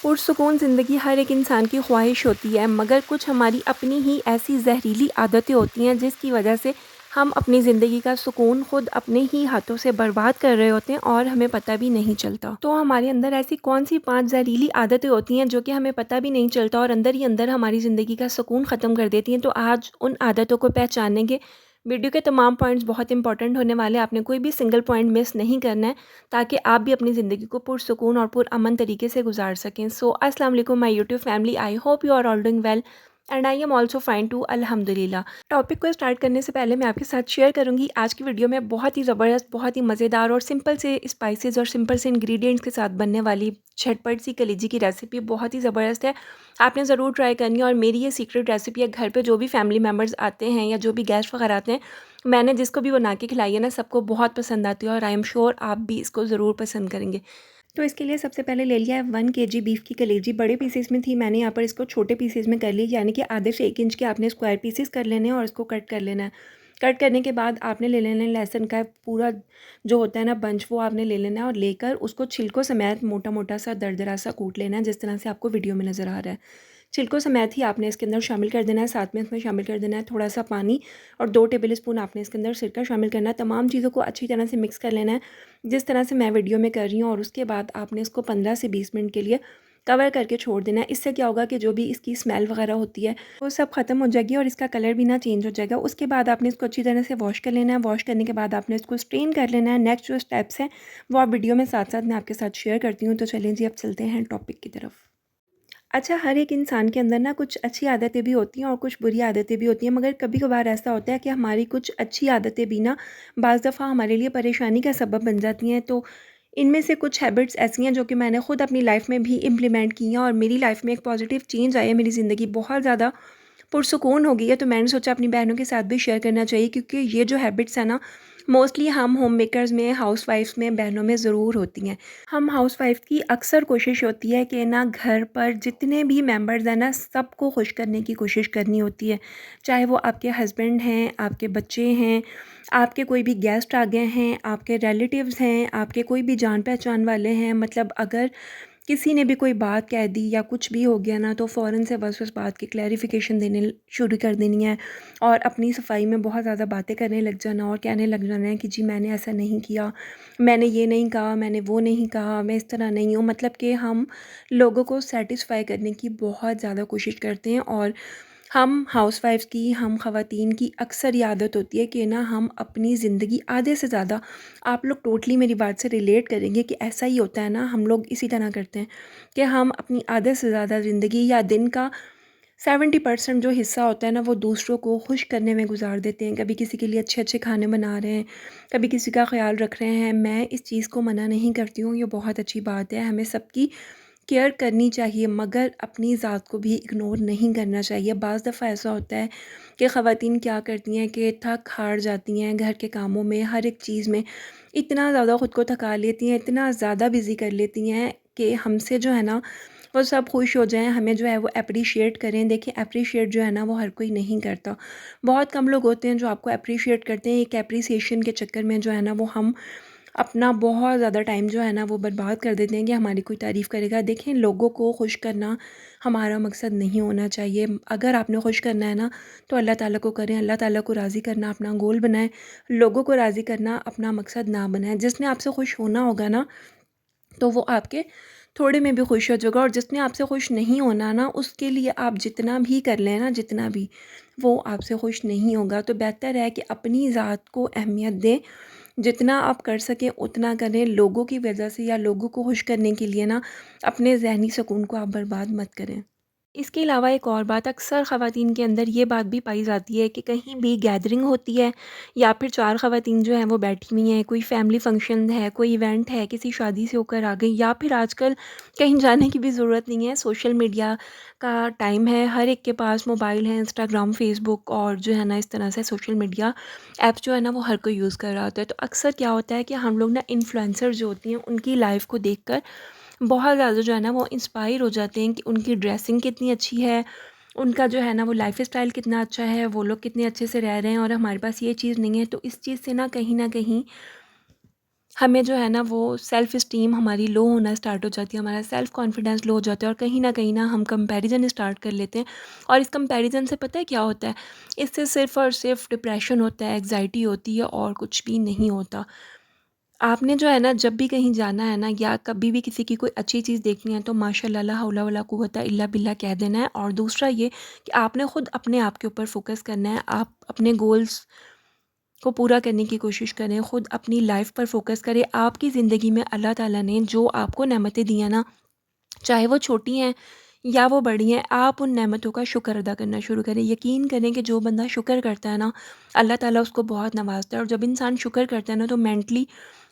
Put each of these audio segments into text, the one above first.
पुरसुकून ज़िंदगी हर एक इंसान की ख्वाहिश होती है, मगर कुछ हमारी अपनी ही ऐसी ज़हरीली आदतें होती हैं जिसकी वजह से हम अपनी ज़िंदगी का सुकून खुद अपने ही हाथों से बर्बाद कर रहे होते हैं और हमें पता भी नहीं चलता। तो हमारे अंदर ऐसी कौन सी 5 ज़हरीली आदतें होती हैं जो कि हमें पता भी नहीं चलता और अंदर ही अंदर हमारी ज़िंदगी का सुकून ख़त्म कर देती हैं। तो आज उन आदतों को पहचानेंगे। वीडियो के तमाम पॉइंट्स बहुत इंपॉर्टेंट होने वाले हैं, आपने कोई भी सिंगल पॉइंट मिस नहीं करना है ताकि आप भी अपनी ज़िंदगी को पुरसुकून और पुरअमन तरीके से गुजार सकें। सो अस्सलाम वालेकुम my YouTube family, I hope you are all doing well and I am also fine too अल्हम्दुलिल्लाह। टॉपिक को स्टार्ट करने से पहले मैं आपके साथ शेयर करूंगी आज की वीडियो में बहुत ही ज़बरदस्त, बहुत ही मज़ेदार और सिंपल से स्पाइसेस और सिंपल से इंग्रेडिएंट्स के साथ बनने वाली झटपट सी कलेजी की रेसिपी बहुत ही ज़बरदस्त है। आपने ज़रूर ट्राई करनी है और मेरी ये सीक्रेट रेसिपी है, घर पे जो भी फैमिली मेम्बर्स आते हैं या जो भी गेस्ट वगैरह आते हैं, मैंने जिसको भी बना के खिलाई है ना, सबको बहुत पसंद आती है और आई एम श्योर आप भी इसको ज़रूर पसंद करेंगे। तो इसके लिए सबसे पहले ले लिया है 1 केजी बीफ की कलेजी। बड़े पीसेस में थी, मैंने यहाँ पर इसको छोटे पीसेस में कर ली, यानी कि आधे से 1 इंच के आपने स्क्वायर पीसेस कर लेने हैं और इसको कट कर लेना है। कट करने के बाद आपने ले लेना है लहसुन का पूरा जो होता है ना बंच, वो आपने ले लेना है और लेकर उसको छिलकों समेत मोटा मोटा सा दरदरा सा कूट लेना है, जिस तरह से आपको वीडियो में नज़र आ रहा है। छिलकों समेत ही आपने इसके अंदर शामिल कर देना है। साथ में इसमें शामिल कर देना है थोड़ा सा पानी और 2 टेबल स्पून आपने इसके अंदर सिरका शामिल करना है। तमाम चीज़ों को अच्छी तरह से मिक्स कर लेना है, जिस तरह से मैं वीडियो में कर रही हूँ, और उसके बाद आपने इसको 15 से 20 मिनट के लिए कवर करके छोड़ देना है। इससे क्या होगा कि जो भी इसकी स्मेल वगैरह होती है वो सब ख़त्म हो जाएगी और इसका कलर भी ना चेंज हो जाएगा। उसके बाद आपने इसको अच्छी तरह से वॉश कर लेना है। वॉश करने के बाद आपने इसको स्ट्रेन कर लेना है। नेक्स्ट जो स्टेप्स हैं वो आप वीडियो में साथ साथ मैं आपके साथ शेयर करती हूँ। तो चलें जी, अब चलते हैं टॉपिक की तरफ। अच्छा, हर एक इंसान के अंदर ना कुछ अच्छी आदतें भी होती हैं और कुछ बुरी आदतें भी होती हैं, मगर कभी-कभार ऐसा होता है कि हमारी कुछ अच्छी आदतें भी ना बाज़ दफ़ा हमारे लिए परेशानी का सबब बन जाती हैं। तो इनमें से कुछ हैबिट्स ऐसी हैं जो कि मैंने खुद अपनी लाइफ़ में भी इम्प्लीमेंट की हैं और मेरी लाइफ़ में एक पॉजिटिव चेंज आया है, मेरी ज़िंदगी बहुत ज़्यादा पुरसुकून हो गई है। तो मैंने सोचा अपनी बहनों के साथ भी शेयर करना चाहिए, क्योंकि ये जो हैबिट्स हैं ना, मोस्टली हम होम मेकर्स में, हाउसवाइफ्स में, बहनों में ज़रूर होती हैं। हम हाउसवाइफ की अक्सर कोशिश होती है कि ना घर पर जितने भी मेंबर्स हैं ना, सबको खुश करने की कोशिश करनी होती है। चाहे वो आपके हस्बैंड हैं, आपके बच्चे हैं, आपके कोई भी गेस्ट आ गए हैं, आपके रिलेटिव्स हैं, आपके कोई भी जान पहचान वाले हैं। मतलब अगर किसी ने भी कोई बात कह दी या कुछ भी हो गया ना, तो फ़ौरन से बस उस बात की क्लैरिफिकेशन देने शुरू कर देनी है और अपनी सफाई में बहुत ज़्यादा बातें करने लग जाना और कहने लग जाना है कि जी मैंने ऐसा नहीं किया, मैंने ये नहीं कहा, मैंने वो नहीं कहा, मैं इस तरह नहीं हूँ। मतलब कि हम लोगों को सैटिस्फाई करने की बहुत ज़्यादा कोशिश करते हैं और हम हाउसवाइफ्स की, हम ख़वातीन की अक्सर ये आदत होती है कि ना हम अपनी ज़िंदगी आधे से ज़्यादा, आप लोग टोटली मेरी बात से रिलेट करेंगे कि ऐसा ही होता है ना, हम लोग इसी तरह करते हैं कि हम अपनी आधे से ज़्यादा ज़िंदगी या दिन का 70% जो हिस्सा होता है ना, वो दूसरों को खुश करने में गुजार देते हैं। कभी किसी के लिए अच्छे अच्छे खाने बना रहे हैं, कभी किसी का ख्याल रख रहे हैं। मैं इस चीज़ को मना नहीं करती हूँ, ये बहुत अच्छी बात है, हमें सबकी केयर करनी चाहिए, मगर अपनी ज़ात को भी इग्नोर नहीं करना चाहिए। बाज़ दफ़ा ऐसा होता है कि ख़वातीन क्या करती हैं कि थक हार जाती हैं घर के कामों में, हर एक चीज़ में इतना ज़्यादा ख़ुद को थका लेती हैं, इतना ज़्यादा बिज़ी कर लेती हैं कि हमसे जो है ना वो सब खुश हो जाएँ, हमें जो है वो एप्रिशिएट करें। देखिए, एप्रिशिएट जो है ना वो हर कोई नहीं करता। बहुत कम लोग होते हैं जो आपको एप्रिशिएट करते हैं। एक एप्रिसिएशन के चक्कर में जो है ना वो हम अपना बहुत ज़्यादा टाइम जो है ना वो बर्बाद कर देते हैं कि हमारी कोई तारीफ़ करेगा। देखें, लोगों को खुश करना हमारा मकसद नहीं होना चाहिए। अगर आपने खुश करना है ना, तो अल्लाह ताला को करें, अल्लाह ताला को राज़ी करना अपना गोल बनाएँ, लोगों को राज़ी करना अपना मकसद ना बनाएँ। जिसने आपसे खुश होना होगा ना, तो वो आपके थोड़े में भी खुश हो जाएगा, और जिसने आपसे खुश नहीं होना ना, उसके लिए आप जितना भी कर लें ना, जितना भी, वो आपसे खुश नहीं होगा। तो बेहतर है कि अपनी ज़ात को अहमियत दें, जितना आप कर सकें उतना करें। लोगों की वजह से या लोगों को खुश करने के लिए ना अपने ज़हनी सुकून को आप बर्बाद मत करें। इसके अलावा एक और बात, अक्सर ख़वातीन के अंदर ये बात भी पाई जाती है कि कहीं भी गैदरिंग होती है या फिर 4 ख़वातीन जो हैं वो बैठी हुई हैं, कोई फैमिली फंक्शन है, कोई इवेंट है, किसी शादी से होकर आ गई, या फिर आजकल कहीं जाने की भी ज़रूरत नहीं है, सोशल मीडिया का टाइम है, हर एक के पास मोबाइल है, इंस्टाग्राम, फेसबुक और जो है ना इस तरह से सोशल मीडिया ऐप्स जो है ना वो हर कोई यूज़ कर रहा होता है। तो अक्सर क्या होता है कि हम लोग ना इन्फ्लुएंसर जो होती हैं उनकी लाइफ़ को देखकर बहुत ज़्यादा जो है ना वो इंस्पायर हो जाते हैं कि उनकी ड्रेसिंग कितनी अच्छी है, उनका जो है ना वो लाइफ़स्टाइल कितना अच्छा है, वो लोग कितने अच्छे से रह रहे हैं और हमारे पास ये चीज़ नहीं है। तो इस चीज़ से ना कहीं हमें जो है ना वो सेल्फ़ इस्टीम हमारी लो होना स्टार्ट हो जाती है, हमारा सेल्फ़ कॉन्फिडेंस लो हो जाता है और कहीं न कहीं ना हम कंपैरिज़न स्टार्ट कर लेते हैं। और इस कंपैरिज़न से पता है क्या होता है? इससे सिर्फ़ और सिर्फ़ डिप्रेशन होता है, एंग्ज़ायटी होती है और कुछ भी नहीं होता। आपने जो है ना जब भी कहीं जाना है ना या कभी भी किसी की कोई अच्छी चीज़ देखनी है तो माशाअल्लाह ला हौला वला कुव्वता इल्ला बिल्ला कह देना है। और दूसरा ये कि आपने खुद अपने आप के ऊपर फ़ोकस करना है। आप अपने गोल्स को पूरा करने की कोशिश करें, खुद अपनी लाइफ़ पर फ़ोकस करें। आपकी ज़िंदगी में अल्लाह ताला ने जो आपको नेमतें दी हैं ना, चाहे वो छोटी हैं या वो बड़ी हैं, आप उन नेमतों का शुक्र अदा करना शुरू करें। यकीन करें कि जो बंदा शुक्र करता है ना, अल्लाह ताला उसको बहुत नवाज़ता है। और जब इंसान शुक्र करता है ना, तो मेंटली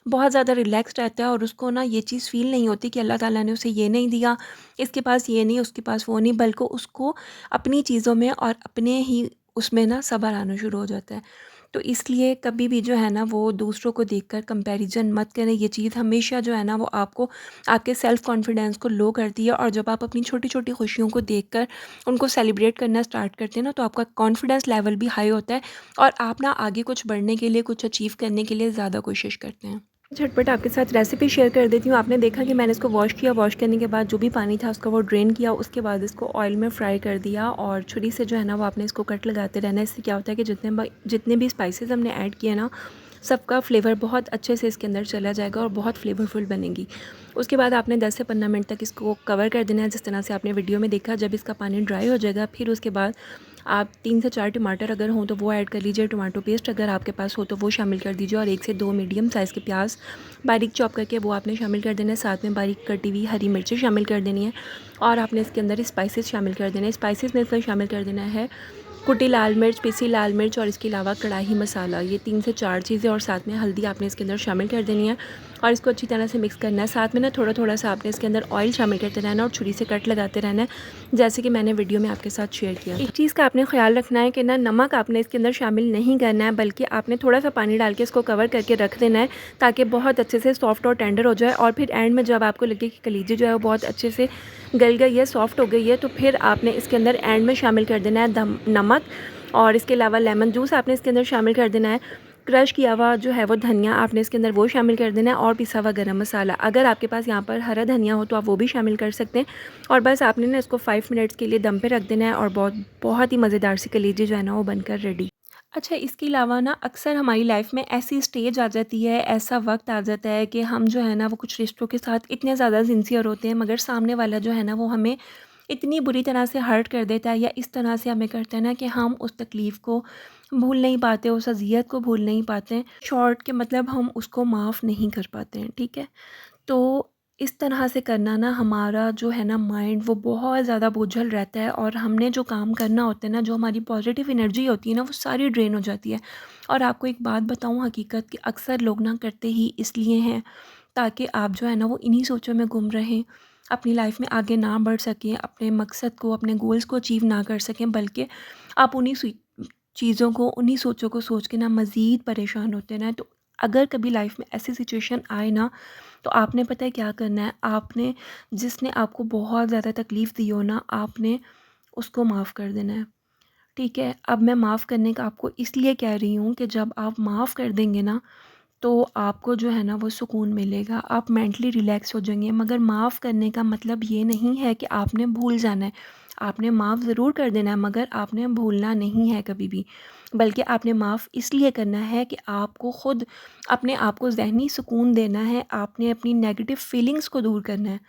बहुत ज़्यादा रिलैक्स रहता है और उसको ना ये चीज़ फ़ील नहीं होती कि अल्लाह ताला ने उसे ये नहीं दिया, इसके पास ये नहीं, उसके पास वो नहीं, बल्कि उसको अपनी चीज़ों में और अपने ही उसमें ना सब्र आना शुरू हो जाता है। तो इसलिए कभी भी जो है ना वो दूसरों को देखकर कंपैरिज़न मत करें। ये चीज़ हमेशा जो है ना वो आपको आपके सेल्फ़ कॉन्फिडेंस को लो करती है। और जब आप अपनी छोटी-छोटी खुशियों को देखकर उनको सेलिब्रेट करना स्टार्ट करते हैं ना, तो आपका कॉन्फिडेंस लेवल भी हाई होता है और आप ना आगे कुछ बढ़ने के लिए, कुछ अचीव करने के लिए ज़्यादा कोशिश करते हैं। झटपट आपके साथ रेसिपी शेयर कर देती हूँ। आपने देखा कि मैंने इसको वॉश किया, वॉश करने के बाद जो भी पानी था उसका वो ड्रेन किया, उसके बाद इसको ऑयल में फ्राई कर दिया और छुरी से जो है ना वो आपने इसको कट लगाते रहना है। इससे क्या होता है कि जितने भी स्पाइसेस हमने ऐड किए ना, सबका फ्लेवर बहुत अच्छे से इसके अंदर चला जाएगा और बहुत फ्लेवरफुल बनेगी। उसके बाद आपने 10 से 15 मिनट तक इसको कवर कर देना है, जिस तरह से आपने वीडियो में देखा। जब इसका पानी ड्राई हो जाएगा, फिर उसके बाद आप 3 से 4 टमाटर अगर हों तो वो ऐड कर लीजिए। टमाटो पेस्ट अगर आपके पास हो तो वो शामिल कर दीजिए और 1 से 2 मीडियम साइज़ के प्याज बारीक चॉप करके वो आपने शामिल कर देना है। साथ में बारीक कटी हुई हरी मिर्ची शामिल कर देनी है और आपने इसके अंदर स्पाइसेस शामिल कर देने हैं। स्पाइसेस में इसमें शामिल कर देना है कुटी लाल मिर्च, पिसी लाल मिर्च और इसके अलावा कढ़ाई मसाला। ये 3 से 4 चीज़ें और साथ में हल्दी आपने इसके अंदर शामिल कर देनी है और इसको अच्छी तरह से मिक्स करना है। साथ में ना थोड़ा-थोड़ा सा आपने इसके अंदर ऑयल शामिल करते रहना है और छुरी से कट लगाते रहना है, जैसे कि मैंने वीडियो में आपके साथ शेयर किया। एक चीज़ का आपने ख़्याल रखना है कि ना नमक आपने इसके अंदर शामिल नहीं करना है, बल्कि आपने थोड़ा-सा पानी डाल के इसको कवर करके रख देना है ताकि बहुत अच्छे से सॉफ्ट और टेंडर हो जाए। और फिर एंड में जब आपको लगे कि कलीजी जो है वो बहुत अच्छे से गल गई है, सॉफ्ट हो गई है, तो फिर आपने इसके अंदर एंड में शामिल कर देना है नमक और इसके अलावा लेमन जूस आपने इसके अंदर शामिल कर देना है। क्रश किया हुआ जो है वो धनिया आपने इसके अंदर वो शामिल कर देना है और पिसा हुआ गरम मसाला। अगर आपके पास यहाँ पर हरा धनिया हो तो आप वो भी शामिल कर सकते हैं। और बस आपने ना इसको 5 मिनट्स के लिए दम पे रख देना है और बहुत बहुत ही मज़ेदार सी कलीजी जो है ना वो बनकर रेडी। अच्छा, इसके अलावा ना अक्सर हमारी लाइफ में ऐसी स्टेज आ जाती है, ऐसा वक्त आ जाता है कि हम जो है ना वो कुछ रिश्तों के साथ इतने ज़्यादा सिंसियर होते हैं, मगर सामने वाला जो है ना वो हमें इतनी बुरी तरह से हर्ट कर देता है या इस तरह से हमें करता है ना कि हम उस तकलीफ़ को भूल नहीं पाते, उस अज़ियत को भूल नहीं पाते। शॉर्ट के मतलब हम उसको माफ़ नहीं कर पाते हैं, ठीक है? तो इस तरह से करना ना हमारा जो है ना माइंड वो बहुत ज़्यादा बोझल रहता है और हमने जो काम करना होता है ना, जो हमारी पॉजिटिव एनर्जी होती है ना, वो सारी ड्रेन हो जाती है। और आपको एक बात बताऊँ, हकीकत कि अक्सर लोग ना करते ही इसलिए हैं ताकि आप जो है ना वो इन्हीं सोचों में गुम रहें, अपनी लाइफ में आगे ना बढ़ सकें, अपने मकसद को, अपने गोल्स को अचीव ना कर सकें, बल्कि आप उन्हीं चीज़ों को, उन्हीं सोचों को सोच के ना मज़ीद परेशान होते हैं। तो अगर कभी लाइफ में ऐसी सिचुएशन आए ना, तो आपने पता है क्या करना है, आपने जिसने आपको बहुत ज़्यादा तकलीफ़ दी हो ना, आपने उसको माफ़ कर देना है, ठीक है? अब मैं माफ़ करने का आपको इसलिए कह रही हूँ कि जब आप माफ़ कर देंगे ना, तो आपको जो है ना वो सुकून मिलेगा, आप मेंटली रिलैक्स हो जाएँगे। मगर माफ़ करने का मतलब ये नहीं है कि आपने भूल जाना है। आपने माफ़ ज़रूर कर देना है, मगर आपने भूलना नहीं है कभी भी। बल्कि आपने माफ़ इसलिए करना है कि आपको खुद अपने आप को ज़हनी सुकून देना है, आपने अपनी नेगेटिव फीलिंग्स को दूर करना है।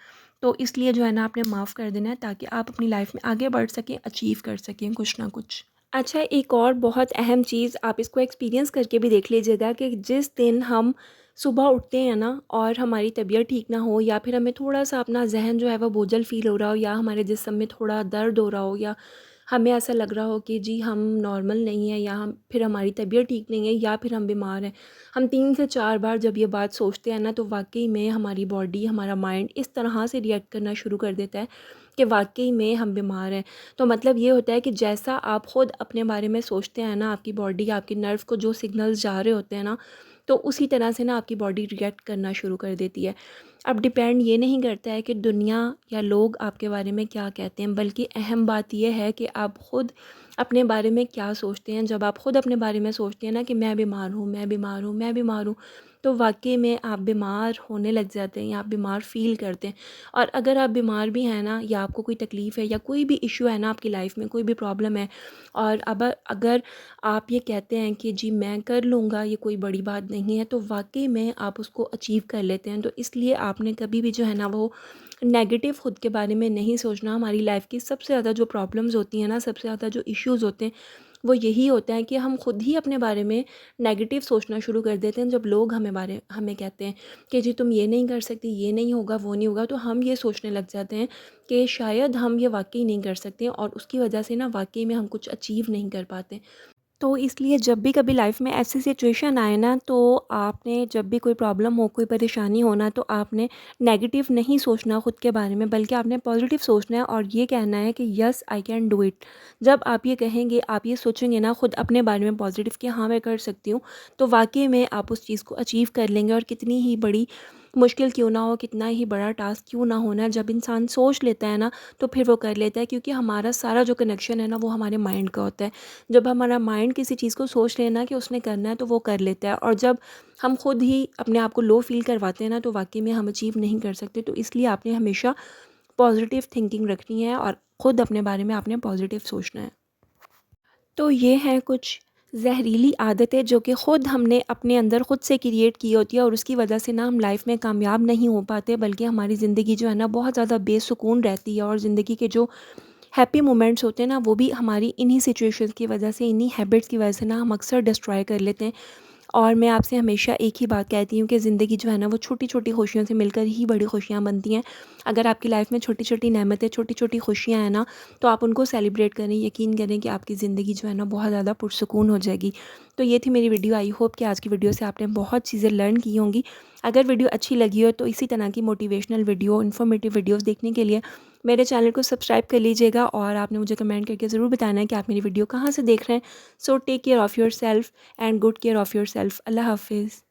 तो इसलिए जो है ना आपने माफ़ कर देना है ताकि आप अपनी लाइफ़ में आगे बढ़ सकें, अचीव कर सकें कुछ ना कुछ। अच्छा, एक और बहुत अहम चीज़ आप इसको एक्सपीरियंस करके भी देख लीजिएगा कि जिस दिन हम सुबह उठते हैं ना और हमारी तबीयत ठीक ना हो या फिर हमें थोड़ा-सा अपना ज़हन जो है वो बोझल फ़ील हो रहा हो या हमारे जिस्म में थोड़ा दर्द हो रहा हो या हमें ऐसा लग रहा हो कि जी हम नॉर्मल नहीं हैं या हम फिर हमारी तबीयत ठीक नहीं है या फिर हम बीमार हैं। हम 3 से 4 बार जब ये बात सोचते हैं ना, तो वाक़ई में हमारी बॉडी, हमारा माइंड इस तरह से रिएक्ट करना शुरू कर देता है कि वाक़ई में हम बीमार हैं। तो मतलब ये होता है कि जैसा आप ख़ुद अपने बारे में सोचते हैं ना, आपकी बॉडी, आपके नर्व को जो सिग्नल्स जा रहे होते हैं ना, तो उसी तरह से ना आपकी बॉडी रिएक्ट करना शुरू कर देती है। अब डिपेंड ये नहीं करता है कि दुनिया या लोग आपके बारे में क्या कहते हैं, बल्कि अहम बात ये है कि आप ख़ुद अपने बारे में क्या सोचते हैं। जब आप ख़ुद अपने बारे में सोचते हैं ना कि मैं बीमार हूँ, मैं बीमार हूँ, मैं बीमार हूँ, तो वाक़ई में आप बीमार होने लग जाते हैं या आप बीमार फ़ील करते हैं। और अगर आप बीमार भी हैं ना, या आपको कोई तकलीफ़ है या कोई भी इश्यू है ना आपकी लाइफ़ में, कोई भी प्रॉब्लम है, और अब अगर आप ये कहते हैं कि जी मैं कर लूँगा, ये कोई बड़ी बात नहीं है, तो वाक़ई में आप उसको अचीव कर लेते हैं। तो इसलिए आपने कभी भी जो है ना वो नेगेटिव खुद के बारे में नहीं सोचना। हमारी लाइफ़ की सबसे ज़्यादा जो प्रॉब्लम्स होती हैं ना, सबसे ज़्यादा जो इश्यूज़ होते हैं, वो यही होता है कि हम खुद ही अपने बारे में नेगेटिव सोचना शुरू कर देते हैं। जब लोग हमें कहते हैं कि जी तुम ये नहीं कर सकती, ये नहीं होगा, वो नहीं होगा, तो हम ये सोचने लग जाते हैं कि शायद हम ये वाक़ई नहीं कर सकते, और उसकी वजह से ना वाक़ई में हम कुछ अचीव नहीं कर पाते। तो इसलिए जब भी कभी लाइफ में ऐसी सिचुएशन आए ना, तो आपने जब भी कोई प्रॉब्लम हो, कोई परेशानी हो ना, तो आपने नेगेटिव नहीं सोचना खुद के बारे में, बल्कि आपने पॉजिटिव सोचना है और ये कहना है कि yes I can do it. जब आप ये कहेंगे, आप ये सोचेंगे ना खुद अपने बारे में पॉजिटिव कि हाँ मैं कर सकती हूँ, तो वाकई में आप उस चीज़ को अचीव कर लेंगे। और कितनी ही बड़ी मुश्किल क्यों ना हो, कितना ही बड़ा टास्क क्यों ना हो ना, जब इंसान सोच लेता है ना, तो फिर वो कर लेता है। क्योंकि हमारा सारा जो कनेक्शन है ना, वो हमारे माइंड का होता है। जब हमारा माइंड किसी चीज़ को सोच लेना कि उसने करना है, तो वो कर लेता है। और जब हम खुद ही अपने आप को लो फील करवाते हैं ना, तो वाक़ई में हम अचीव नहीं कर सकते। तो इसलिए आपने हमेशा पॉज़िटिव थिंकिंग रखनी है और ख़ुद अपने बारे में आपने पॉज़िटिव सोचना है। तो ये हैं कुछ ज़हरीली आदतें जो कि ख़ुद हमने अपने अंदर ख़ुद से क्रिएट की होती है, और उसकी वजह से ना हम लाइफ़ में कामयाब नहीं हो पाते, बल्कि हमारी ज़िंदगी जो है ना बहुत ज़्यादा बेसुकून रहती है। और ज़िंदगी के जो हैप्पी मोमेंट्स होते हैं ना, वो भी हमारी इन्हीं सिचुएशंस की वजह से, इन्हीं हैबिट्स की वजह से ना हम अक्सर डिस्ट्रॉय कर लेते हैं। और मैं आपसे हमेशा एक ही बात कहती हूँ कि ज़िंदगी जो है ना, वो छोटी-छोटी खुशियों से मिलकर ही बड़ी खुशियाँ बनती हैं। अगर आपकी लाइफ़ में छोटी-छोटी नेमतें, छोटी-छोटी खुशियाँ हैं ना, तो आप उनको सेलिब्रेट करें। यकीन करें कि आपकी ज़िंदगी जो है ना बहुत ज़्यादा पुरसुकून हो जाएगी। तो ये थी मेरी वीडियो। आई होप कि आज की वीडियो से आपने बहुत चीज़ें लर्न की होंगी। अगर वीडियो अच्छी लगी हो, तो इसी तरह की मोटिवेशनल वीडियो, इन्फॉर्मेटिव वीडियोज़ देखने के लिए मेरे चैनल को सब्सक्राइब कर लीजिएगा। और आपने मुझे कमेंट करके ज़रूर बताना है कि आप मेरी वीडियो कहाँ से देख रहे हैं। So take care of yourself and good care of yourself. अल्लाह हाफ़िज़।